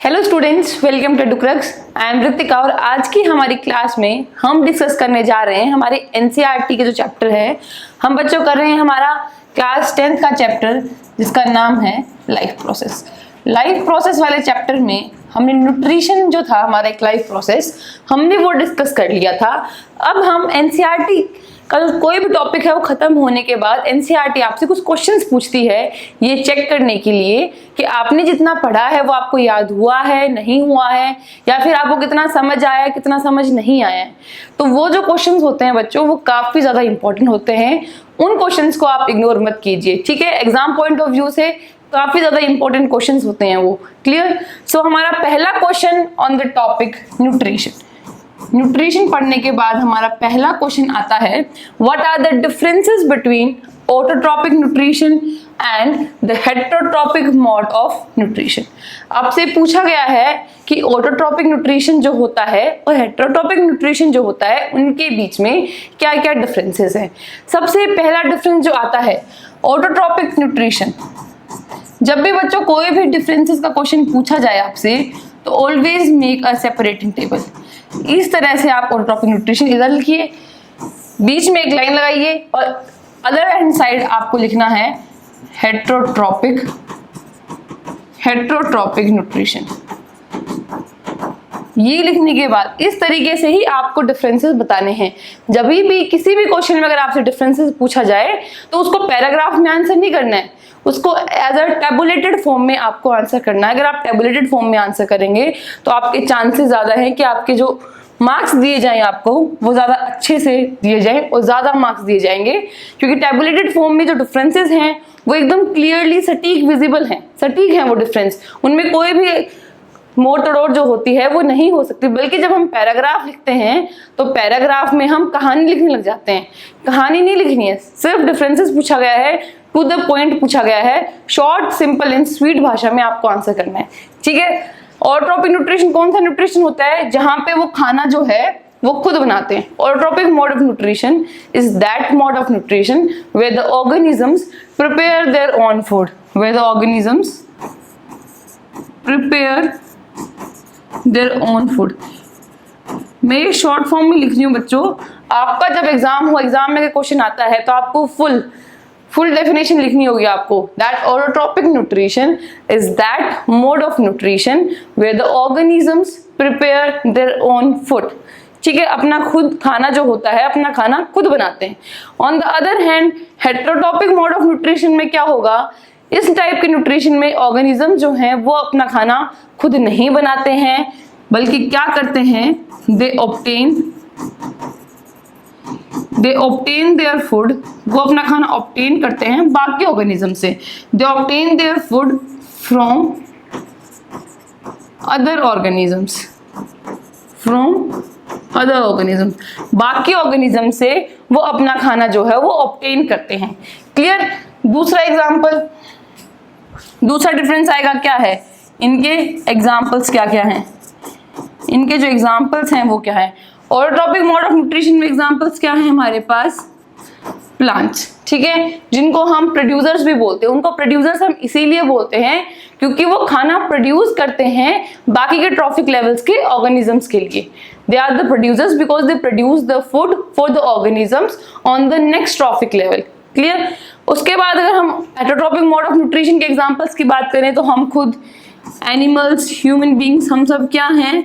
Hello students, welcome to डुक्रक्स। I am Ritika और आज की हमारी क्लास में हम डिस्कस करने जा रहे हैं हमारे एनसीईआरटी के जो चैप्टर है। हम बच्चों कर रहे हैं हमारा क्लास 10th का चैप्टर जिसका नाम है लाइफ प्रोसेस। लाइफ प्रोसेस वाले चैप्टर में हमने न्यूट्रिशन जो था हमारा एक लाइफ प्रोसेस हमने वो डिस्कस कर लिया था। अब हम एनसीईआरटी कल कोई भी टॉपिक है वो खत्म होने के बाद एनसीईआरटी आपसे कुछ क्वेश्चंस पूछती है ये चेक करने के लिए कि आपने जितना पढ़ा है वो आपको याद हुआ है, नहीं हुआ है, या फिर आपको कितना समझ आया है, कितना समझ नहीं आया है। तो वो जो क्वेश्चंस होते हैं बच्चों वो काफी ज्यादा इंपॉर्टेंट होते हैं। उन क्वेश्चंस को आप इग्नोर मत कीजिए, ठीक है। एग्जाम पॉइंट ऑफ व्यू से काफी ज्यादा इंपॉर्टेंट क्वेश्चंस होते हैं वो। क्लियर? सो हमारा पहला question on the topic nutrition. Nutrition पढ़ने के बाद हमारा पहला क्वेश्चन आता है, what are the differences between autotrophic nutrition and the heterotrophic mode of nutrition. आपसे पूछा गया है कि ऑटोट्रॉपिक न्यूट्रिशन जो होता है और हेटेरोट्रॉपिक न्यूट्रिशन जो होता है उनके बीच में क्या क्या डिफरेंसेस हैं। सबसे पहला डिफरेंस जो आता है ऑटोट्रॉपिक न्यूट्रिशन। जब भी बच्चों कोई भी डिफरेंसेस का क्वेश्चन पूछा जाए आपसे तो always make a separating table. इस तरह से आप ऑटोट्रॉपिक न्यूट्रिशन इधर लिखिए, बीच में एक लाइन लगाइए और अदर हैंड साइड आपको लिखना है हेटेरोट्रॉपिक न्यूट्रिशन। ये लिखने के बाद इस तरीके से ही आपको डिफरेंसेस बताने हैं। जब भी किसी भी क्वेश्चन में अगर आपसे डिफरेंसेस पूछा जाए तो उसको पैराग्राफ में आंसर नहीं करना है, उसको एज अ टेबुलेटेड फॉर्म में आपको आंसर करना है। अगर आप टेबुलेटेड फॉर्म में आंसर करेंगे तो आपके चांसेस ज्यादा हैं कि आपके जो मार्क्स दिए जाएं आपको वो ज्यादा अच्छे से दिए जाएं और ज्यादा मार्क्स दिए जाएंगे, क्योंकि टेबुलेटेड फॉर्म में जो डिफरेंसेस हैं वो एकदम क्लियरली सटीक विजिबल हैं, सटीक हैं वो डिफरेंस, उनमें कोई भी मोड़ तोड़ जो होती है वो नहीं हो सकती। बल्कि जब हम पैराग्राफ लिखते हैं तो पैराग्राफ में हम कहानी लिखने लग जाते हैं। कहानी नहीं लिखनी है, सिर्फ डिफरेंसेस पूछा गया है, टू द पॉइंट पूछा गया है, शॉर्ट सिंपल एंड स्वीट भाषा में आपको आंसर करना है, ठीक है। ऑटोट्रॉपिक न्यूट्रिशन कौन सा न्यूट्रिशन होता है? जहां पे वो खाना जो है वो खुद बनाते हैं। Autotrophic mode of nutrition is that mode of nutrition where the organisms prepare their own food, where the organisms prepare their own food. मैं ये शॉर्ट फॉर्म में लिख रही हूँ बच्चों। आपका जब एग्जाम हो, एग्जाम में क्वेश्चन आता है तो आपको फुल डेफिनेशन लिखनी होगी आपको। That autotrophic nutrition is that mode of nutrition where the organisms prepare their own food, ठीक है। अपना खुद खाना जो होता है अपना खाना खुद बनाते हैं। On the other hand heterotrophic mode of nutrition में क्या होगा? इस टाइप के न्यूट्रिशन में ऑर्गेनिज्म जो हैं वो अपना खाना खुद नहीं बनाते हैं, बल्कि क्या करते हैं? दे ऑब्टेन देयर फूड, वो अपना खाना ऑब्टेन करते हैं बाकी ऑर्गेनिज्म से। They obtain their food from other organisms, बाकी ऑर्गेनिज्म से वो अपना खाना जो है वो ऑब्टेन करते हैं। क्लियर? दूसरा एग्जाम्पल, दूसरा डिफरेंस आएगा क्या है? इनके एग्जाम्पल्स क्या क्या हैं? इनके जो एग्जाम्पल्स हैं वो क्या है? ऑटोट्रॉपिक मोड ऑफ न्यूट्रिशन में एग्जाम्पल्स क्या है हमारे पास? प्लांट्स, ठीक है, जिनको हम प्रोड्यूसर्स भी बोलते हैं। उनको प्रोड्यूसर्स हम इसीलिए बोलते हैं क्योंकि वो खाना प्रोड्यूस करते हैं बाकी के ट्रॉफिक लेवल्स के ऑर्गेनिजम्स के लिए। They are the producers because they produce the food for the organisms on the next trophic level. Clear? उसके बाद अगर हम हेटेरोट्रॉपिक मोड ऑफ न्यूट्रिशन के एग्जाम्पल्स की बात करें तो हम खुद एनिमल्स, ह्यूमन बींग्स, हम सब क्या हैं?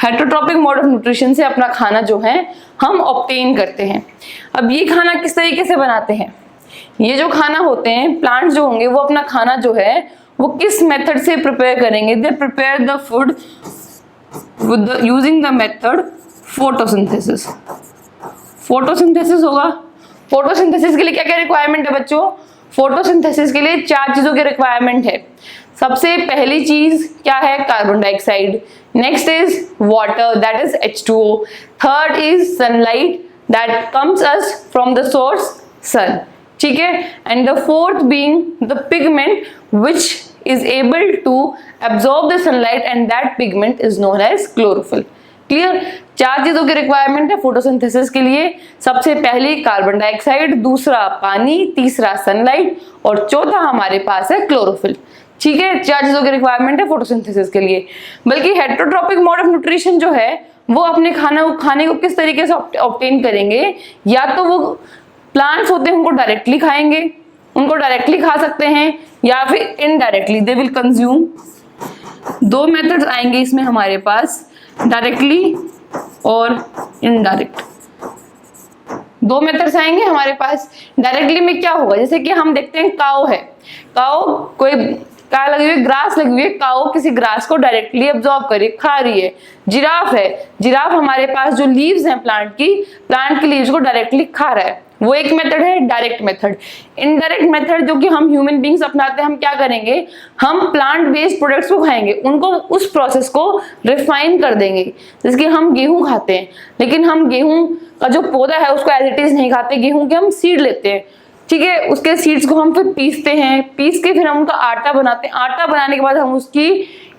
हेटेरोट्रॉपिक मोड ऑफ न्यूट्रिशन से अपना खाना जो है हम ऑब्टेन करते हैं। अब ये खाना किस तरीके से बनाते हैं? ये जो खाना होते हैं प्लांट्स जो होंगे वो अपना खाना जो है वो किस मेथड से प्रिपेयर करेंगे? They prepare the food using the method photosynthesis. Photosynthesis होगा। फोटोसिंथेसिस के लिए क्या क्या रिक्वायरमेंट है बच्चों? फोटोसिंथेसिस के लिए 4 चीजों की रिक्वायरमेंट है। सबसे पहली चीज क्या है? Carbon dioxide. Next is water, that is H2O। Third is sunlight, that comes us from the source sun, ठीक है। And the fourth being the pigment which is able to absorb the sunlight and that pigment is known as chlorophyll. Clear? 4 चीजों की requirement है photosynthesis के लिए। सबसे पहली carbon dioxide, दूसरा पानी, तीसरा सनलाइट और चौथा हमारे पास है क्लोरोफिल। ठीक है, 4 चीजों की रिक्वायरमेंट है फोटोसिंथेसिस के लिए। बल्कि हेटेरोट्रॉपिक मोड ऑफ न्यूट्रिशन जो है वो अपने खाने को किस तरीके से ऑब्टेन करेंगे, या तो वो प्लांट्स होते हैं उनको डायरेक्टली खाएंगे, उनको डायरेक्टली खा सकते हैं, या फिर indirectly they will consume. 2 methods आएंगे इसमें हमारे पास, डायरेक्टली और इनडायरेक्ट। 2 मेथड्स आएंगे हमारे पास। डायरेक्टली में क्या होगा, जैसे कि हम देखते हैं काऊ है, काऊ कोई क्या लगी हुई, ग्रास लगी हुई है, काऊ किसी ग्रास को डायरेक्टली एब्जॉर्ब करे खा रही है। जिराफ है, जिराफ हमारे पास जो लीव्स हैं प्लांट की लीव्स को डायरेक्टली खा रहा है, वो एक मेथड है डायरेक्ट मेथड। इनडायरेक्ट मेथड जो कि हम ह्यूमन बींग्स अपनाते हैं, हम क्या करेंगे, हम प्लांट बेस्ड प्रोडक्ट्स को खाएंगे, उनको उस प्रोसेस को रिफाइन कर देंगे। जैसे कि हम गेहूं खाते हैं, लेकिन हम गेहूं का जो पौधा है उसको एज इट इज नहीं खाते, गेहूं के हम सीड लेते हैं, ठीक है, उसके सीड्स को हम फिर पीसते हैं, पीस के फिर हम उनका आटा बनाते हैं, आटा बनाने के बाद हम उसकी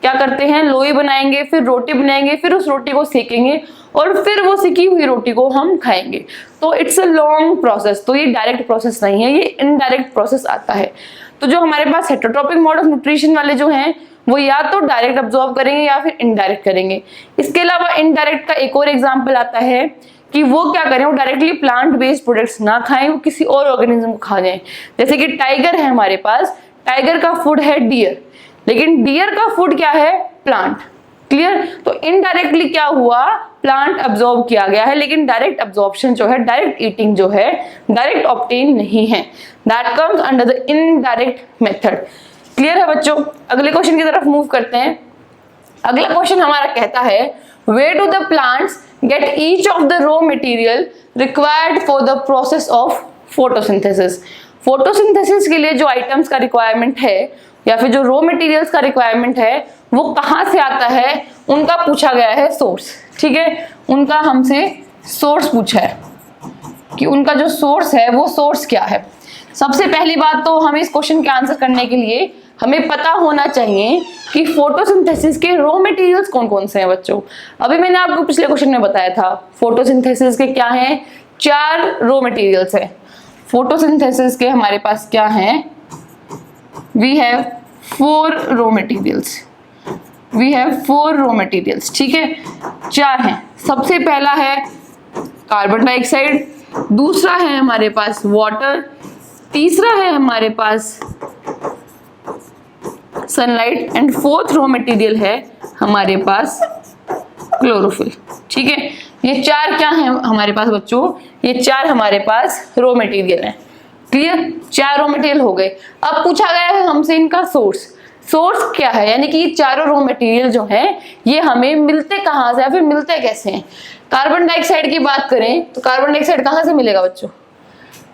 क्या करते हैं, लोई बनाएंगे, फिर रोटी बनाएंगे, फिर उस रोटी को सेकेंगे और फिर वो सिकी हुई रोटी को हम खाएंगे। तो इट्स अ लॉन्ग प्रोसेस। तो ये डायरेक्ट प्रोसेस नहीं है, ये इनडायरेक्ट प्रोसेस आता है। तो जो हमारे पास हेटेरोट्रॉपिक मोड ऑफ न्यूट्रिशन वाले जो हैं वो या तो डायरेक्ट अब्जॉर्ब करेंगे या फिर इनडायरेक्ट करेंगे। इसके अलावा इनडायरेक्ट का एक और एग्जाम्पल आता है कि वो क्या करें, वो डायरेक्टली प्लांट बेस्ड प्रोडक्ट्स ना खाएं, वो किसी और ऑर्गेनिज्म को खा जाएं। जैसे कि टाइगर है हमारे पास, टाइगर का फूड है डियर, लेकिन डियर का फूड क्या है, प्लांट। क्लियर। तो इनडायरेक्टली क्या हुआ, प्लांट अब्सॉर्ब किया गया है, लेकिन डायरेक्ट अब्सॉर्प्शन जो है, डायरेक्ट ईटिंग जो है, डायरेक्ट ऑब्टेन नहीं है। That comes under the indirect method. Clear है बच्चों। अगले क्वेश्चन की तरफ मूव करते हैं। अगला क्वेश्चन हमारा कहता है, where do the plants get each of the raw material required for the process of photosynthesis. Photosynthesis के लिए जो आइटम्स का रिक्वायरमेंट है या फिर जो रॉ मटेरियल्स का रिक्वायरमेंट है वो कहाँ से आता है, उनका पूछा गया है सोर्स। ठीक है, उनका हमसे सोर्स पूछा है कि उनका जो सोर्स है वो सोर्स क्या है। सबसे पहली बात तो हमें इस क्वेश्चन के आंसर करने के लिए हमें पता होना चाहिए कि फोटोसिंथेसिस के रॉ मटेरियल्स कौन कौन से हैं बच्चों। अभी मैंने आपको पिछले क्वेश्चन में बताया था फोटोसिंथेसिस के क्या हैं, 4 रॉ मटेरियल्स हैं। फोटोसिंथेसिस के हमारे पास क्या हैं, we have 4 raw materials, we have 4 raw materials. ठीक है, 4 हैं। सबसे पहला है कार्बन डाइऑक्साइड, दूसरा है हमारे पास वाटर, तीसरा है हमारे पास sunlight and 4th raw material है हमारे पास क्लोरोफिल। ठीक है, ये 4 क्या है हमारे पास बच्चों, ये 4 हमारे पास रॉ मटेरियल है। क्लियर, 4 रॉ मटेरियल हो गए। अब पूछा गया है हमसे इनका सोर्स। सोर्स क्या है, यानी कि ये चारों रॉ मटेरियल जो हैं ये हमें मिलते कहाँ से या फिर मिलते कैसे हैं। कार्बन डाइऑक्साइड की बात करें तो कार्बन डाइऑक्साइड कहाँ से मिलेगा बच्चों,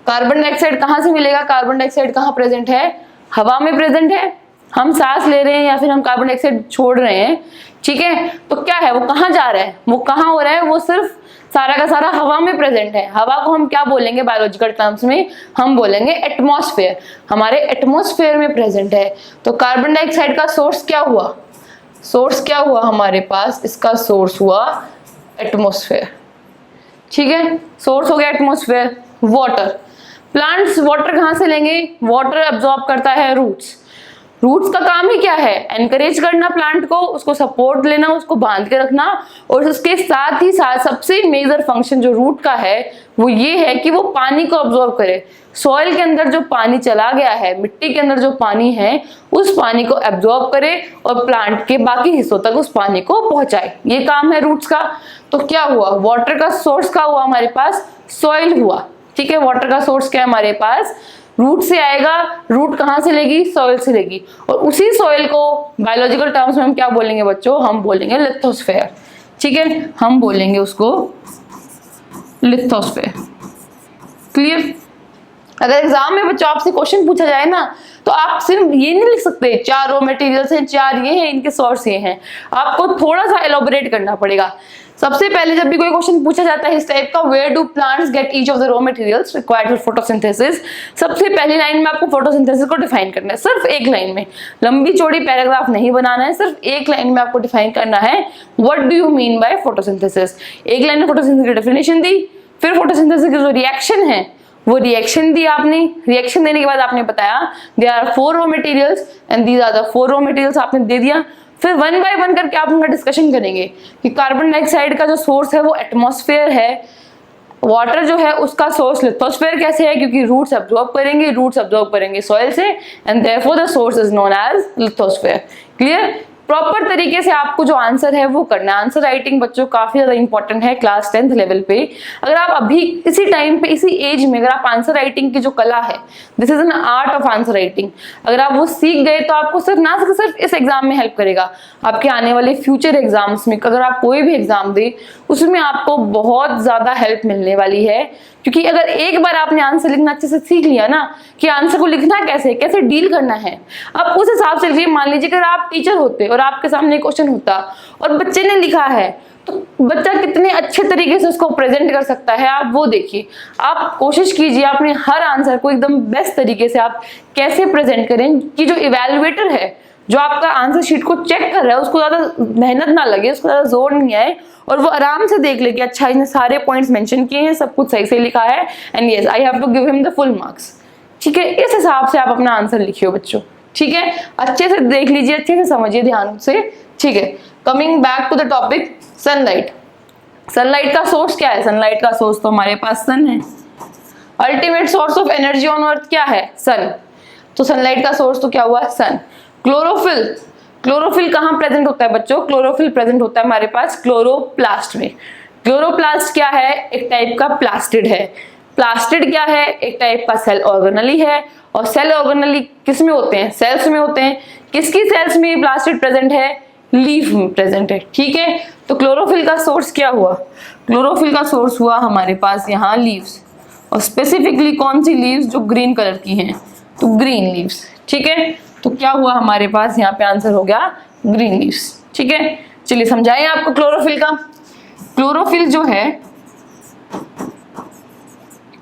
कार्बन डाइऑक्साइड कहाँ से मिलेगा, कार्बन डाइऑक्साइड कहाँ प्रेजेंट है, हवा में प्रेजेंट है। हम सांस ले रहे हैं या फिर हम कार्बन डाइऑक्साइड छोड़ रहे हैं, ठीक है, तो क्या है वो कहाँ जा रहा है, वो कहाँ हो रहा है, वो सिर्फ सारा का सारा हवा में प्रेजेंट है। हवा को हम क्या बोलेंगे बायोलॉजिकल टर्म्स में, हम बोलेंगे एटमॉस्फेयर, हमारे एटमॉस्फेयर में प्रेजेंट है। तो कार्बन डाइऑक्साइड का सोर्स क्या हुआ, सोर्स क्या हुआ हमारे पास, इसका सोर्स हुआ एटमॉस्फेयर। ठीक है, सोर्स हो गया एटमॉस्फेयर। वाटर, प्लांट्स वाटर कहाँ से लेंगे, वाटर अब्सॉर्ब करता है रूट्स। रूट्स का काम ही क्या है, एनकरेज करना प्लांट को, उसको सपोर्ट लेना, उसको बांध के रखना। और उसके साथ ही साथ सबसे मेजर फंक्शन जो रूट का है वो ये है कि वो पानी को अब्सॉर्ब करे। सॉइल के अंदर जो पानी चला गया है, मिट्टी के अंदर जो पानी है, उस पानी को एब्सॉर्ब करे और प्लांट के बाकी हिस्सों तक उस पानी को पहुंचाए, ये काम है रूट्स का। तो क्या हुआ, वाटर का सोर्स का हुआ हमारे पास सॉइल हुआ। ठीक है, वाटर का सोर्स क्या है हमारे पास, रूट से आएगा। रूट कहाँ से लेगी, सॉइल से लेगी। और उसी सॉइल को बायोलॉजिकल टर्म्स में हम क्या बोलेंगे बच्चों, हम बोलेंगे लिथोस्फेयर। ठीक है, हम बोलेंगे उसको लिथोस्फेयर। क्लियर। अगर एग्जाम में बच्चों आपसे क्वेश्चन पूछा जाए ना तो आप सिर्फ ये नहीं लिख सकते 4 रॉ मटेरियल्स हैं, 4 ये हैं, इनके सोर्स ये हैं, आपको थोड़ा सा एलोबरेट करना पड़ेगा। सबसे पहले जब भी कोई क्वेश्चन पूछा जाता है इस टाइप का, where do plants get each of the raw materials required for photosynthesis, सबसे पहली लाइन में आपको फोटोसिंथेसिस को डिफाइन करना है। सिर्फ एक लाइन में, लंबी चौड़ी पैराग्राफ नहीं बनाना है, सिर्फ एक लाइन में आपको डिफाइन करना है what do you mean by photosynthesis. एक लाइन में फोटोसिंथेसिस की डेफिनेशन दी, फिर फोटोसिंथेसिस की जो रिएक्शन है वो रिएक्शन दी आपने, रिएक्शन देने के बाद आपने बताया there are 4 raw materials and these are the 4 raw materials आपने दे दिया। फिर 1 बाय 1 करके आप उनका डिस्कशन करेंगे कि कार्बन डाइऑक्साइड का जो सोर्स है वो एटमॉस्फेयर है, वाटर जो है उसका सोर्स लिथोस्फेयर कैसे है, क्योंकि रूट्स अब्जॉर्ब करेंगे सॉइल से and therefore the source is known as lithosphere. Clear? Proper तरीके से आपको जो आंसर है वो करना है। आंसर राइटिंग बच्चों काफी ज्यादा इंपॉर्टेंट है क्लास 10th लेवल पे। अगर आप अभी इसी टाइम पे इसी एज में अगर आप आंसर राइटिंग की जो कला है, this is an art of answer writing, अगर आप वो सीख गए तो आपको सिर्फ इस एग्जाम में हेल्प करेगा, आपके आने वाले फ्यूचर एग्जाम्स में अगर आप कोई भी एग्जाम दे उसमें आपको बहुत ज्यादा हेल्प मिलने वाली है। क्योंकि अगर एक बार आपने आंसर लिखना अच्छे से सीख लिया ना कि आंसर को लिखना कैसे डील करना है, अब उस हिसाब से लिखिए। मान लीजिए अगर आप टीचर होते और आपके सामने क्वेश्चन होता और बच्चे ने लिखा है तो बच्चा कितने अच्छे तरीके से उसको प्रेजेंट कर सकता है, आप वो देखिए। आप कोशिश कीजिए अपने हर आंसर को एकदम बेस्ट तरीके से आप कैसे प्रेजेंट करें कि जो इवेल्युएटर है, जो आपका आंसर शीट को चेक कर रहा है, उसको ज्यादा मेहनत ना लगे, उसको ज्यादा जोर नहीं आए और वो आराम से देख ले कि अच्छा इसने सारे पॉइंट्स मेंशन किए हैं, सब कुछ सही से लिखा है and yes I have to give him the full marks. ठीक है, इस हिसाब से आप अपना आंसर लिखिए बच्चों। ठीक है, अच्छे से देख लीजिए, अच्छे से समझिए ध्यान से। ठीक है, coming back to the topic sunlight. Sunlight का सोर्स क्या है? सनलाइट का सोर्स तो हमारे पास सन है। Ultimate source of energy on earth क्या है? सन। तो सनलाइट का सोर्स तो क्या हुआ? सन। क्लोरोफिल, क्लोरोफिल कहाँ प्रेजेंट होता है बच्चों? क्लोरोफिल प्रेजेंट होता है हमारे पास क्लोरोप्लास्ट में। क्लोरोप्लास्ट क्या है? एक टाइप का प्लास्टिड है। प्लास्टिड क्या है? एक टाइप का सेल ऑर्गेनली है। और सेल ऑर्गेनली किस में होते हैं? सेल्स में होते हैं। किसकी सेल्स में प्लास्टिड प्रेजेंट है? लीफ में प्रेजेंट है। ठीक है, तो क्लोरोफिल का सोर्स क्या हुआ? क्लोरोफिल का सोर्स हुआ हमारे पास यहाँ लीव्स, और स्पेसिफिकली कौन सी लीव्स? जो ग्रीन कलर की हैं, तो ग्रीन लीव्स। ठीक है, तो क्या हुआ हमारे पास यहाँ पे आंसर हो गया ग्रीन लीव्स। ठीक है, चलिए समझाएं आपको क्लोरोफिल का। क्लोरोफिल जो है,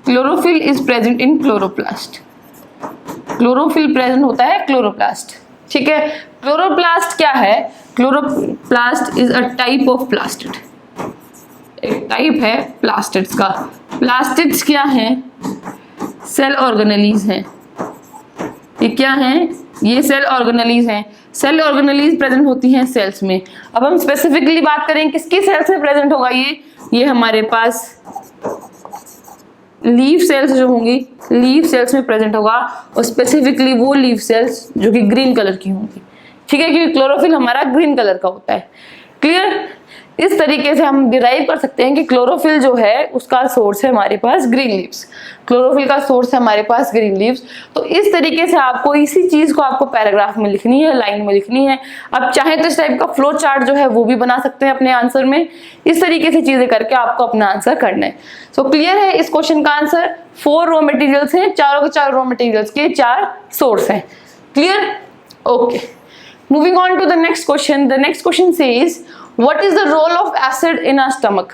chlorophyll is present in chloroplast. Chlorophyll present होता है क्लोरोप्लास्ट। ठीक है, क्लोरोप्लास्ट क्या है? Chloroplast is a type of plastid, एक टाइप है प्लास्टिड्स का। प्लास्टिड्स क्या है? सेल ऑर्गेनेलीज हैं। ये क्या हैं? ये सेल ऑर्गेनेलीज हैं। सेल ऑर्गेनेलीज प्रेजेंट होती हैं सेल्स में। अब हम स्पेसिफिकली बात करें किसकी सेल्स में प्रेजेंट होगा ये हमारे पास लीफ सेल्स जो होंगी, लीफ सेल्स में प्रेजेंट होगा, और स्पेसिफिकली वो लीफ सेल्स जो कि ग्रीन कलर की होंगी। ठीक है, क्योंकि क्लोरोफिल हमारा ग्रीन कलर का होता है। क्लियर? इस तरीके से हम डिराइव कर सकते हैं कि क्लोरोफिल जो है उसका सोर्स है हमारे पास ग्रीन लीव्स। क्लोरोफिल का सोर्स है हमारे पास ग्रीन लीव्स। तो इस तरीके से आपको इसी चीज को आपको पैराग्राफ में लिखनी है, लाइन में लिखनी है। अब चाहे तो इस टाइप का फ्लो चार्ट जो है वो भी बना सकते हैं अपने आंसर में। इस तरीके से चीजें करके आपको अपना आंसर करना है। सो क्लियर है? इस क्वेश्चन का आंसर 4 रॉ मटेरियल्स हैं, चारों के 4 रॉ मटेरियल्स के 4 सोर्स हैं। Clear? Okay, moving on to the next question. The next question says what is the role of acid in our stomach.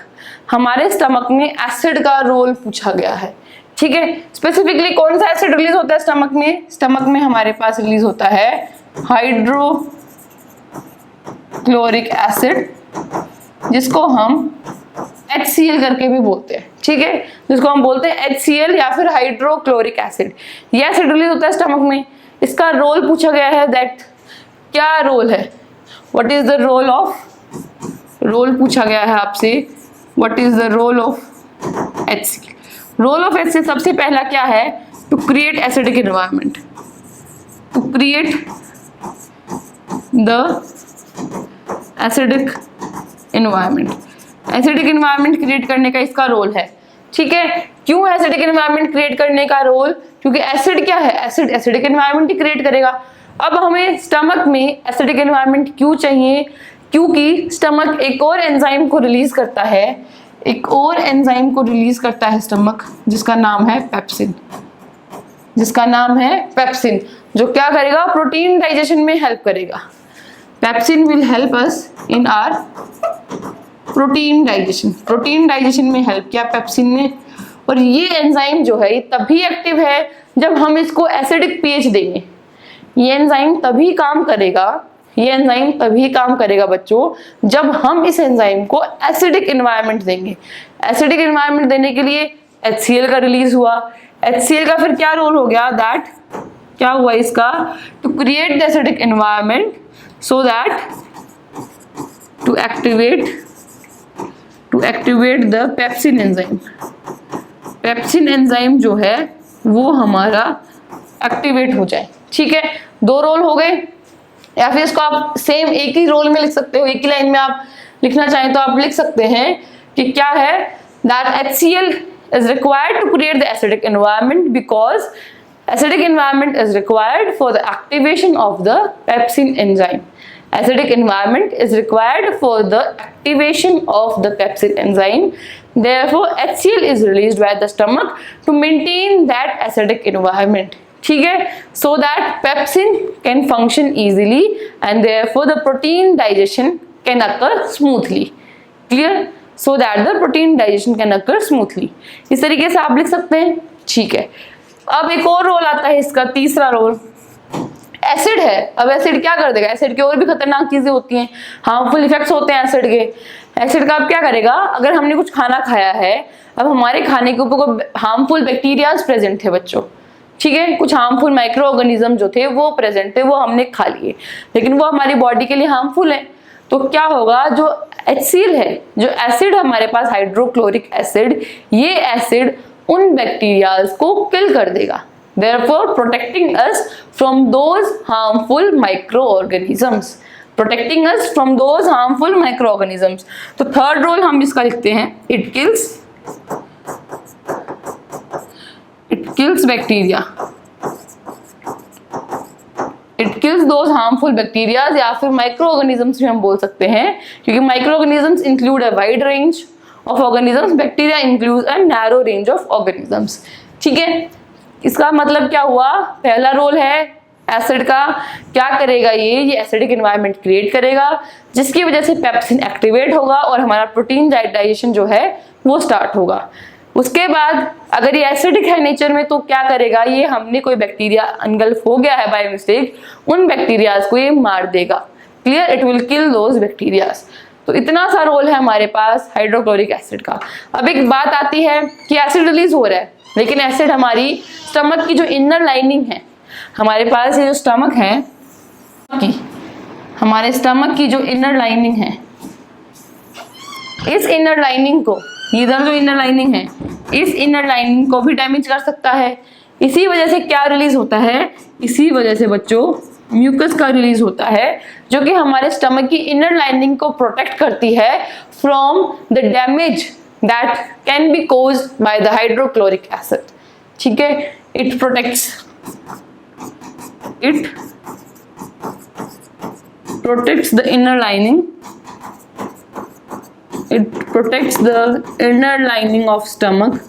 हमारे स्टमक में एसिड का रोल पूछा गया है। ठीक है, स्पेसिफिकली कौन सा एसिड रिलीज होता है स्टमक में? स्टमक में हमारे पास रिलीज होता है हाइड्रोक्लोरिक एसिड, जिसको हम HCl करके भी बोलते हैं। ठीक है, जिसको हम बोलते हैं HCl या फिर हाइड्रोक्लोरिक एसिड। ये एसिड रिलीज होता है स्टमक में। इसका रोल पूछा गया है, दैट क्या रोल है? What is the role of, role पूछा गया है आपसे, what is the role of HCl। Role of HCl सबसे पहला क्या है? To create acidic environment, to create the acidic environment. Acidic environment create करने का इसका रोल है। ठीक है, क्यों एसिडिक एनवायरनमेंट क्रिएट करने का रोल? क्योंकि एसिड क्या है? एसिड एसिडिक एनवायरनमेंट ही क्रिएट करेगा। अब हमें स्टमक में एसिडिक एनवायरनमेंट क्यों चाहिए? क्योंकि स्टमक एक और एंजाइम को रिलीज करता है, एक और एंजाइम को रिलीज करता है स्टमक, जिसका नाम है पेप्सिन, जिसका नाम है पेप्सिन, जो क्या करेगा? प्रोटीन डाइजेशन में हेल्प करेगा। Pepsin will help us in our protein digestion. Protein digestion में हेल्प किया पेप्सिन ने। और ये एंजाइम जो है ये तभी एक्टिव है जब हम इसको एसिडिक पीएच देंगे। ये एंजाइम तभी काम करेगा, ये एंजाइम तभी काम करेगा बच्चों जब हम इस एंजाइम को एसिडिक एनवायरनमेंट देंगे। एसिडिक एनवायरनमेंट देने के लिए HCl का रिलीज हुआ। HCl का फिर क्या रोल हो गया, दैट क्या हुआ इसका, to create the acidic environment so that to activate the pepsin enzyme. Pepsin enzyme जो है वो हमारा एक्टिवेट हो जाए। ठीक है, दो रोल हो गए, या फिर इसको आप सेम एक ही रोल में लिख सकते हो, एक ही लाइन में आप लिखना चाहें तो आप लिख सकते हैं कि क्या है, that HCl is required to create the acidic environment because acidic environment is required for the activation of the pepsin enzyme. Acidic environment is required for the activation of the pepsin enzyme. Therefore, HCl is released by the stomach to maintain that acidic environment. ठीक है, so that pepsin can function easily and therefore the protein digestion can occur smoothly. Clear? So that the protein digestion can occur smoothly. इस तरीके से आप लिख सकते हैं। ठीक है, अब एक और रोल आता है इसका, तीसरा रोल एसिड है। अब एसिड क्या कर देगा, एसिड की और भी खतरनाक चीजें होती हैं, हार्मफुल इफेक्ट्स होते हैं एसिड के। एसिड का अब क्या करेगा, अगर हमने कुछ खाना खाया है, अब हमारे खाने के ऊपर कोई हार्मफुल बैक्टीरियाज प्रेजेंट थे बच्चों, ठीक है, कुछ हार्मफुल माइक्रो ऑर्गेनिज्म जो थे वो प्रेजेंट थे, वो हमने खा लिए, लेकिन वो हमारी बॉडी के लिए हार्मफुल है। तो क्या होगा, जो HCl है, जो एसिड हमारे पास हाइड्रोक्लोरिक एसिड, ये एसिड उन बैक्टीरियाज को किल कर देगा, therefore protecting us from those harmful microorganisms, protecting us from those harmful microorganisms। तो थर्ड रोल हम इसका लिखते हैं, it kills bacteria, it kills those harmful bacterias, या फिर माइक्रो ऑर्गेनिजम्स भी हम बोल सकते हैं, क्योंकि micro organisms include a wide range of organisms, bacteria include a narrow range of organisms. ठीक है, इसका मतलब क्या हुआ, पहला रोल है एसिड का, क्या करेगा ये एसिडिक एनवायरनमेंट क्रिएट करेगा, जिसकी वजह से पेप्सिन एक्टिवेट होगा और हमारा प्रोटीन डाइजेशन जो है वो स्टार्ट होगा। उसके बाद अगर ये एसिडिक है नेचर में तो क्या करेगा, ये हमने कोई बैक्टीरिया अनगल्फ हो गया है बाय मिस्टेक, उन बैक्टीरियाज को ये मार देगा। Clear, it will kill those bacterias. तो इतना सा रोल है हमारे पास हाइड्रोक्लोरिक एसिड का। अब एक बात आती है कि एसिड रिलीज हो रहा है, लेकिन एसिड हमारी स्टमक की जो इनर लाइनिंग है, हमारे पास ये जो स्टमक है हमारे स्टमक की जो इनर लाइनिंग है, इस इनर लाइनिंग को, इधर जो इनर लाइनिंग है, इस इनर लाइनिंग को भी डैमेज कर सकता है। इसी वजह से क्या रिलीज होता है, इसी वजह से बच्चों म्यूकस का रिलीज होता है, जो कि हमारे स्टमक की इनर लाइनिंग को प्रोटेक्ट करती है from the damage that can be caused by the hydrochloric acid. ठीक है, it protects the inner lining, it protects the inner lining of stomach,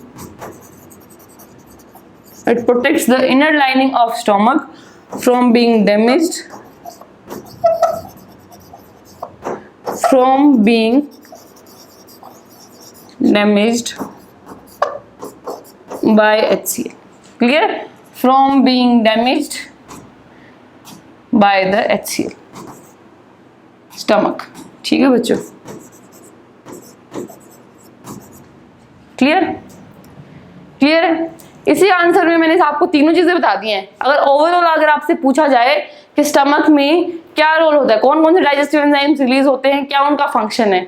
it protects the inner lining of stomach from being damaged, by HCl। clear, from being damaged by the HCl stomach। ठीक है बच्चों, clear है। इसी answer में मैंने आपको तीनों चीजें बता दी हैं। अगर ओवरऑल अगर आपसे पूछा जाए कि स्टमक में क्या रोल होता है, कौन कौन से डाइजेस्टिव एंजाइम्स रिलीज होते हैं, क्या उनका फंक्शन है,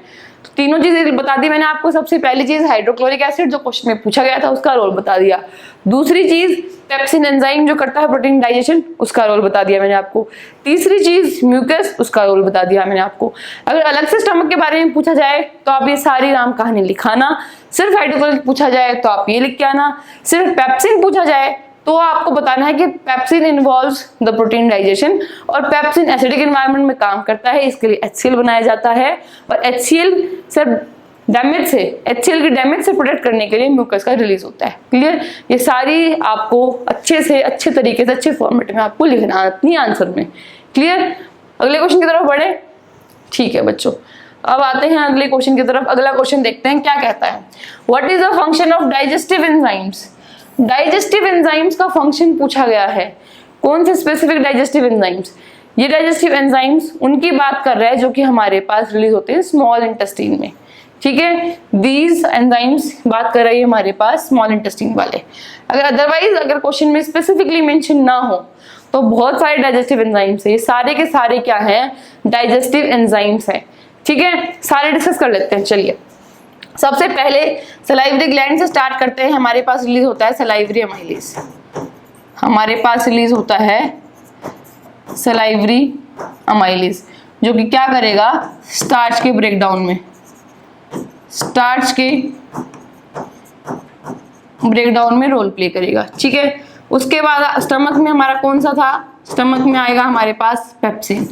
तो तीनों चीजें बता दी मैंने आपको। सबसे पहली चीज हाइड्रोक्लोरिक एसिड, जो क्वेश्चन में पूछा गया था, उसका रोल बता दिया। दूसरी चीज पेप्सिन एंजाइम जो करता है प्रोटीन डाइजेशन, उसका रोल बता दिया मैंने आपको। तीसरी चीज म्यूकस, उसका रोल बता दिया मैंने आपको। अगर अलग से स्टमक के बारे में पूछा जाए तो आप ये सारी राम कहानी लिखाना, सिर्फ हाइड्रोक्लोरिक पूछा जाए तो आप ये लिख के आना, सिर्फ पेप्सिन पूछा जाए तो आपको बताना है कि pepsin involves the protein digestion, और पेप्सिन एसिडिक एनवायरनमेंट में काम करता है, इसके लिए HCl बनाया जाता है, और HCl से डैमेज से, HCl की डैमेज से प्रोटेक्ट करने के लिए म्यूकस का रिलीज होता है। क्लियर, ये सारी आपको अच्छे से अच्छे तरीके से अच्छे फॉर्मेट में आपको लिखना अपनी आंसर में। क्लियर, अगले क्वेश्चन की तरफ बढ़े। ठीक है बच्चों, अब आते हैं अगले क्वेश्चन की तरफ। अगला क्वेश्चन देखते हैं क्या कहता है, what is the function of digestive enzymes. Digestive enzymes का फंक्शन पूछा गया है। कौन से स्पेसिफिक डाइजेस्टिव एंजाइम्स, ये डाइजेस्टिव एंजाइम्स उनकी बात कर रहा है जो कि हमारे पास रिलीज होते हैं स्मॉल इंटेस्टाइन में। ठीक है, दीज एंजाइम्स बात कर रही है हमारे पास स्मॉल इंटेस्टाइन वाले। अगर अदरवाइज अगर क्वेश्चन में स्पेसिफिकली मेंशन ना हो तो बहुत सारे डाइजेस्टिव एंजाइम्स है, सारे के सारे क्या है, डाइजेस्टिव एंजाइम्स है। ठीक है, सारे डिस्कस कर लेते हैं। चलिए सबसे पहले सलाइवरी ग्लैंड से स्टार्ट करते हैं। हमारे पास रिलीज होता है सलाइवरी अमाइलेज, हमारे पास रिलीज होता है सलाइवरी अमाइलेज, जो कि क्या करेगा, स्टार्च के ब्रेकडाउन में, स्टार्च के ब्रेकडाउन में रोल प्ले करेगा। ठीक है, उसके बाद स्टमक में हमारा कौन सा था, स्टमक में आएगा हमारे पास पेप्सिन,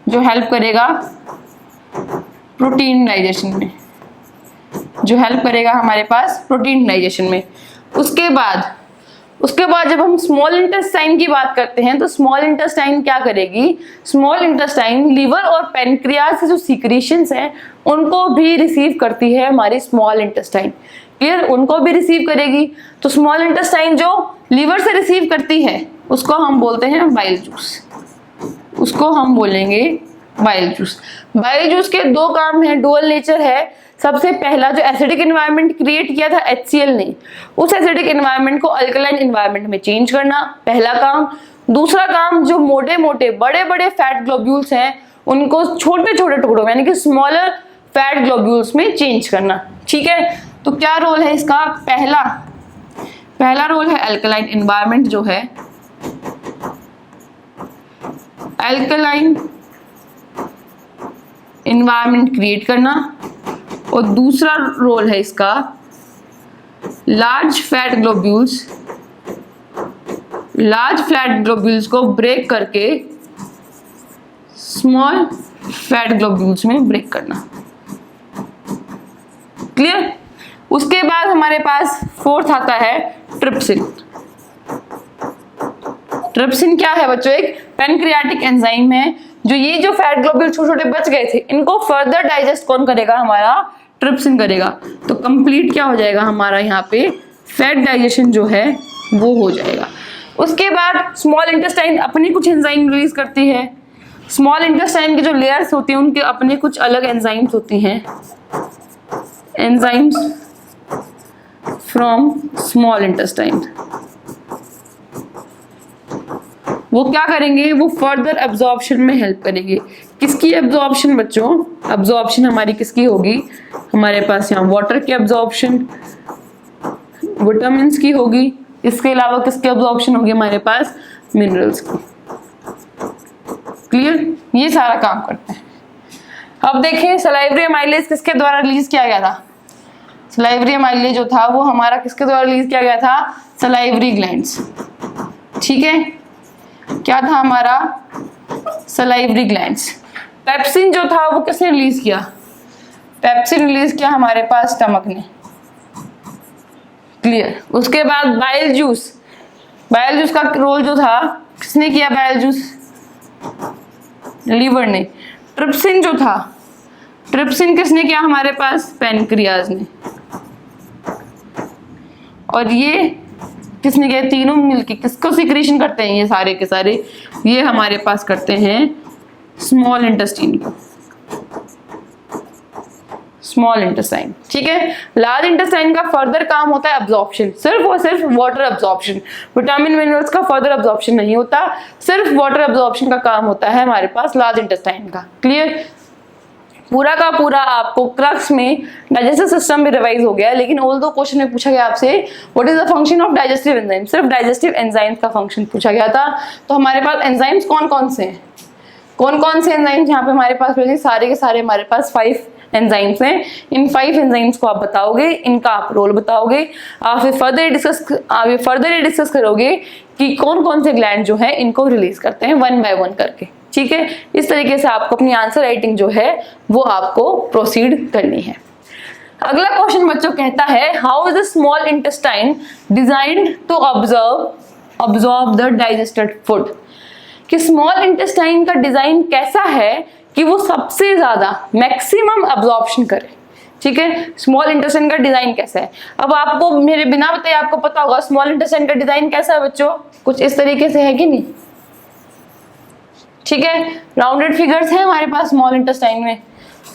जो हेल्प करेगा प्रोटीन डाइजेशन में, जो हेल्प करेगा हमारे पास प्रोटीन डाइजेशन में। उसके बाद जब हम स्मॉल इंटेस्टाइन की बात करते हैं तो स्मॉल इंटेस्टाइन क्या करेगी, स्मॉल इंटेस्टाइन लीवर और पेनक्रियाज से जो सीक्रेशंस हैं उनको भी रिसीव करती है हमारी स्मॉल इंटेस्टाइन। क्लियर, उनको भी रिसीव करेगी। तो स्मॉल इंटेस्टाइन जो लीवर से रिसीव करती है उसको हम बोलते हैं बाइल जूस, उसको हम बोलेंगे बाइल जूस। बाइल जूस के दो काम है, डुअल नेचर है। सबसे पहला जो एसिडिक एनवायरनमेंट क्रिएट किया था HCl ने, उस एसिडिक एनवायरनमेंट को अल्कलाइन एनवायरनमेंट में चेंज करना, पहला काम। दूसरा काम, जो मोटे मोटे बड़े बड़े फैट ग्लोब्यूल्स हैं उनको छोटे छोटे टुकड़ों में यानी कि स्मॉलर फैट ग्लोब्यूल्स में चेंज करना। ठीक है, तो क्या रोल है इसका, पहला रोल है अल्कलाइन एनवायरनमेंट जो है, अल्कलाइन एनवायरनमेंट क्रिएट करना, और दूसरा रोल है इसका लार्ज फैट ग्लोब्यूल्स को ब्रेक करके स्मॉल फैट ग्लोब्यूल्स में ब्रेक करना। क्लियर। उसके बाद हमारे पास फोर्थ आता है ट्रिप्सिन। ट्रिप्सिन क्या है बच्चों, एक पैनक्रियाटिक एंजाइम है जो ये जो फैट ग्लोब्यूल छोटे छोटे बच गए थे इनको फर्दर डाइजेस्ट कौन करेगा, हमारा ट्रिप्सिन करेगा। तो कंप्लीट क्या हो जाएगा हमारा यहाँ पे फैट डाइजेशन जो है वो हो जाएगा। उसके बाद स्मॉल इंटेस्टाइन अपनी कुछ एंजाइम रिलीज करती है। स्मॉल इंटेस्टाइन की जो लेयर्स होती हैं उनके अपने कुछ अलग एंजाइम्स होती हैं, एंजाइम्स फ्रॉम स्मॉल इंटेस्टाइन। वो क्या करेंगे, वो फर्दर एब्जॉर्प्शन में हेल्प करेंगे। किसकी एब्जॉर्प्शन बच्चों, एब्जॉर्प्शन हमारी किसकी होगी, हमारे पास यहाँ वाटर की एब्जॉर्प्शन, विटामिन्स की होगी। इसके अलावा किसकी एब्जॉर्प्शन होगी, हमारे पास मिनरल्स की। क्लियर, ये सारा काम करते हैं। अब देखें सलाइवरी अमाइलेज किसके द्वारा रिलीज किया गया था, सलाइवरी अमाइलेज जो था वो हमारा किसके द्वारा रिलीज किया गया था, सलाइवरी ग्लैंड्स। ठीक है, क्या था हमारा, सलाइवरी ग्लैंड्स। पेप्सिन जो था वो किसने रिलीज किया, पेप्सिन रिलीज किया हमारे पास स्टमक ने। क्लियर। उसके बाद बाइल जूस, बाइल जूस का रोल जो था किसने किया, बाइल जूस लीवर ने। ट्रिप्सिन जो था, ट्रिप्सिन किसने किया हमारे पास, पैनक्रियाज ने। और ये किसने किया, तीनों मिलके किसको सिक्रीशन करते हैं, ये सारे के सारे ये हमारे पास करते हैं स्मॉल इंटेस्टाइन को, स्मॉल इंटेस्टाइन। ठीक है, लार्ज इंटेस्टाइन का फर्दर काम होता है अब्जॉर्प्शन, सिर्फ और सिर्फ वाटर अब्जॉर्प्शन। विटामिन मिनरल्स का फर्दर अब्जॉर्प्शन नहीं होता, सिर्फ वाटर अब्जॉर्प्शन का काम होता है हमारे पास लार्ज इंटेस्टाइन का। क्लियर। पूरा का पूरा आपको क्रक्स में डाइजेस्टिव सिस्टम भी रिवाइज हो गया, लेकिन ऑल दो क्वेश्चन में पूछा गया आपसे what is the function of digestive enzyme, सिर्फ डाइजेस्टिव एंजाइम्स का फंक्शन पूछा गया था। तो हमारे पास एंजाइम्स कौन कौन से हैं, कौन कौन से एंजाइम्स यहाँ पे हमारे पास, सारे के सारे हमारे पास 5 एंजाइम्स हैं। इन 5 एंजाइम्स को आप बताओगे, इनका आप रोल बताओगे, आप फर्दर डिस्कस करोगे कि कौन कौन से ग्लैंड जो है इनको रिलीज करते हैं 1 बाय 1 करके। ठीक है, इस तरीके से आपको अपनी आंसर राइटिंग जो है वो आपको प्रोसीड करनी है। अगला क्वेश्चन बच्चों कहता है how is the small intestine designed to absorb the digested food, कि स्मॉल इंटेस्टाइन का डिजाइन कैसा है कि वो सबसे ज्यादा मैक्सिमम अब्जॉर्प्शन करे। ठीक है, स्मॉल इंटेस्टाइन का डिजाइन कैसा है। अब आपको मेरे बिना बताए आपको पता होगा स्मॉल इंटेस्टाइन का डिजाइन कैसा है बच्चों, कुछ इस तरीके से है कि नहीं। ठीक है, राउंडेड फिगर्स है हमारे पास स्मॉल इंटेस्टाइन में।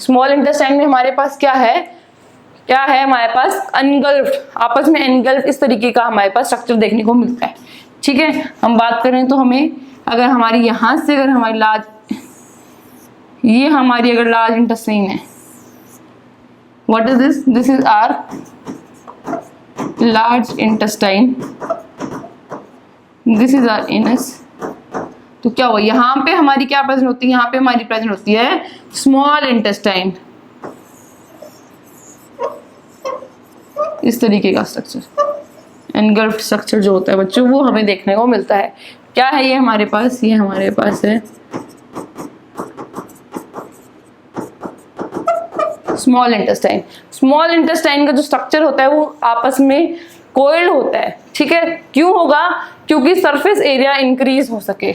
स्मॉल इंटेस्टाइन में हमारे पास क्या है, क्या है हमारे पास, एनगल्फ्ड, आपस में एनगल्फ इस तरीके का हमारे पास स्ट्रक्चर देखने को मिलता है। ठीक है, हम बात करें तो हमें अगर हमारी यहां से अगर हमारी ये हमारी अगर लार्ज इंटेस्टाइन है, what is this, this is our large intestine, this is our anus. तो क्या हुआ, यहाँ पे हमारी क्या प्रेजेंट होती है, यहाँ पे हमारी प्रेजेंट होती है स्मॉल इंटेस्टाइन, इस तरीके का स्ट्रक्चर, एनगल्फ्ड स्ट्रक्चर जो होता है बच्चों वो हमें देखने को मिलता है। क्या है ये हमारे पास, ये हमारे पास है स्मॉल इंटेस्टाइन। स्मॉल इंटेस्टाइन का जो स्ट्रक्चर होता है वो आपस में कोइल्ड होता है। ठीक है, क्यों होगा, क्योंकि सरफेस एरिया इंक्रीज हो सके,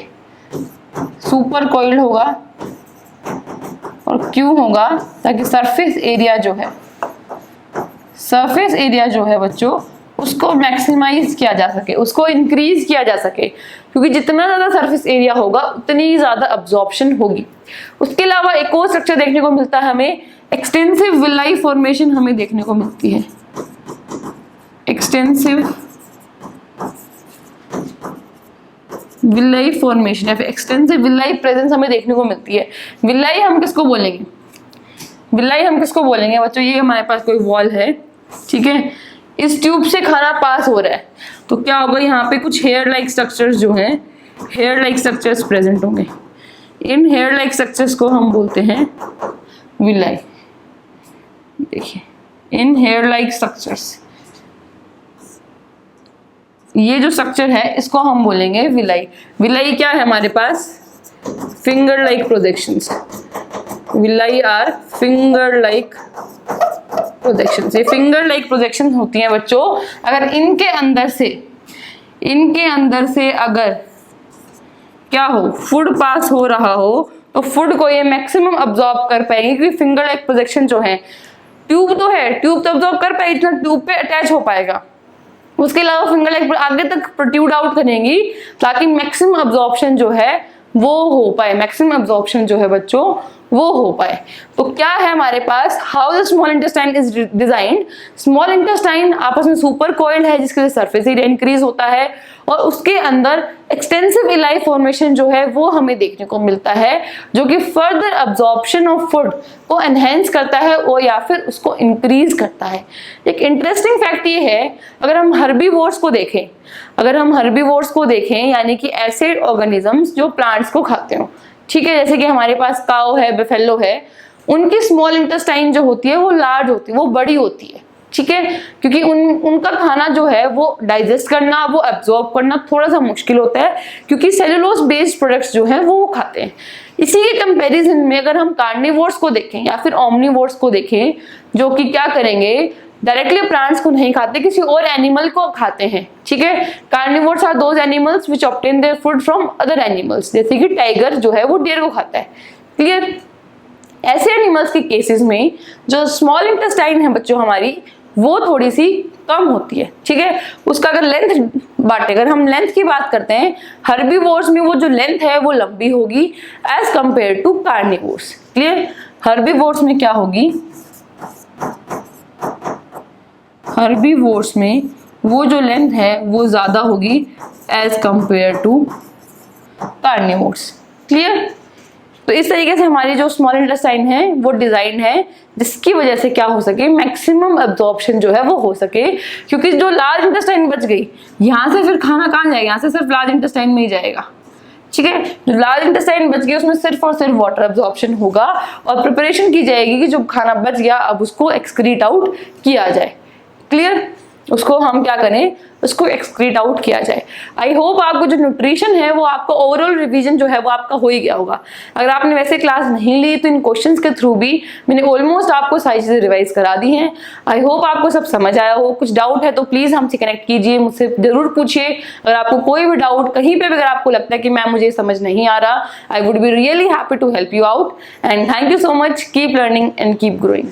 सुपर कोइल्ड होगा। और क्यों होगा, ताकि सरफेस एरिया जो है बच्चों उसको मैक्सिमाइज किया जा सके, उसको इंक्रीज किया जा सके, क्योंकि जितना ज्यादा सरफेस एरिया होगा उतनी ज्यादा अब्जॉर्प्शन होगी। उसके अलावा एक और स्ट्रक्चर देखने को मिलता है हमें, एक्सटेंसिव विलाई फॉर्मेशन हमें देखने को मिलती है, एक्सटेंसिव विलाई फॉर्मेशन या फिर एक्सटेंसिव विलाई प्रेजेंस हमें देखने को मिलती है। विलाई हम किसको बोलेंगे, विलाई हम किसको बोलेंगे बच्चों, ये हमारे पास कोई वॉल है, ठीक है, इस ट्यूब से खाना पास हो रहा है, तो क्या होगा, यहाँ पे कुछ हेयर लाइक स्ट्रक्चर्स जो हैं, हेयर लाइक स्ट्रक्चर्स प्रेजेंट होंगे। इन हेयर लाइक स्ट्रक्चर्स को हम बोलते हैं विलाई। देखिए, इन हेयर लाइक स्ट्रक्चर्स, ये जो स्ट्रक्चर है इसको हम बोलेंगे विलाई। विलाई क्या है हमारे पास, finger like projections, villi are finger like projections. ये फिंगर लाइक प्रोजेक्शंस होती हैं बच्चों, अगर इनके अंदर से अगर क्या हो, फूड पास हो रहा हो तो फूड को ये मैक्सिमम अब्जॉर्ब कर पाएंगे, क्योंकि फिंगर लाइक प्रोजेक्शन जो है, ट्यूब तो है, ट्यूब तो अब्जॉर्ब कर पाएगी जितना ट्यूब पे अटैच हो पाएगा, उसके अलावा फिंगर लाइक आगे तक प्रोट्रूड आउट करेंगी ताकि मैक्सिमम अब्जॉर्प्शन जो है वो हो पाए, मैक्सिमम अब्जॉर्प्शन जो है बच्चों वो हो पाए। तो क्या है हमारे पास, how the small intestine is designed, small intestine आपस में सुपर कोइल्ड है जिसके लिए सरफेस एरिया इंक्रीज होता है, और उसके अंदर एक्सटेंसिव विलाई फॉर्मेशन जो है वो हमें देखने को मिलता है, जो कि फर्दर अब्जॉर्प्शन ऑफ फूड को एनहेंस करता है और या फिर उसको इंक्रीज करता है। एक इंटरेस्टिंग फैक्ट ये है, अगर हम हर्बीवोर्स को देखें, यानी कि ऐसे ऑर्गेनिजम्स जो प्लांट्स को खाते हो, ठीक है, जैसे कि हमारे पास काऊ है, बेफेलो है, उनकी स्मॉल इंटेस्टाइन जो होती है वो लार्ज होती है, वो बड़ी होती है, ठीक है, क्योंकि उनका खाना जो है वो डाइजेस्ट करना, वो एब्जॉर्ब करना थोड़ा सा मुश्किल होता है, क्योंकि सेलुलोज बेस्ड प्रोडक्ट्स जो है वो खाते हैं। इसी के कंपैरिजन में अगर हम कार्निवोर्स को देखें या फिर ओमनिवोर्स को देखें, जो कि क्या करेंगे, डायरेक्टली प्लांट्स को नहीं खाते, किसी और एनिमल को खाते हैं, ठीक है। Carnivores are those animals which obtain their food from other animals, जैसे कि टाइगर जो है वो डियर को खाता है, क्लियर। ऐसे एनिमल्स के केसेस में जो स्मॉल इंटेस्टाइन है बच्चों हमारी, वो थोड़ी सी कम होती है, ठीक है। उसका अगर लेंथ बांटे, अगर हम लेंथ की बात करते हैं, हर्बीवोर्स में वो जो लेंथ है वो लंबी होगी as compare to carnivores, clear. Herbivores में क्या होगी, हर्बीवोर्स में वो जो लेंथ है वो ज्यादा होगी as compare to carnivores, clear. तो इस तरीके से हमारी जो स्मॉल इंटेस्टाइन है वो डिजाइन है जिसकी वजह से क्या हो सके, मैक्सिमम एब्जॉर्प्शन जो है वो हो सके, क्योंकि जो लार्ज इंटेस्टाइन बच गई, यहाँ से फिर खाना कहाँ जाएगा, यहाँ से सिर्फ लार्ज इंटेस्टाइन में ही जाएगा, ठीक है। जो लार्ज इंटेस्टाइन बच गई उसमें सिर्फ और सिर्फ वाटर एब्जॉर्प्शन होगा और प्रिपरेशन की जाएगी कि जो खाना बच गया अब उसको एक्सक्रीट आउट किया जाए, क्लियर। उसको हम क्या करें, उसको एक्सक्रीट आउट किया जाए। आई होप आपको जो न्यूट्रिशन है वो आपका ओवरऑल रिवीजन जो है वो आपका हो ही गया होगा। अगर आपने वैसे क्लास नहीं ली तो इन क्वेश्चंस के थ्रू भी मैंने ऑलमोस्ट आपको सारी चीजें रिवाइज करा दी हैं। आई होप आपको सब समझ आया हो। कुछ डाउट है तो प्लीज हमसे कनेक्ट कीजिए, मुझसे जरूर पूछिए। अगर आपको कोई भी डाउट कहीं पे भी अगर आपको लगता है कि मैम मुझे समझ नहीं आ रहा, I would be really happy to help you out. And thank you so much. Keep learning and keep growing.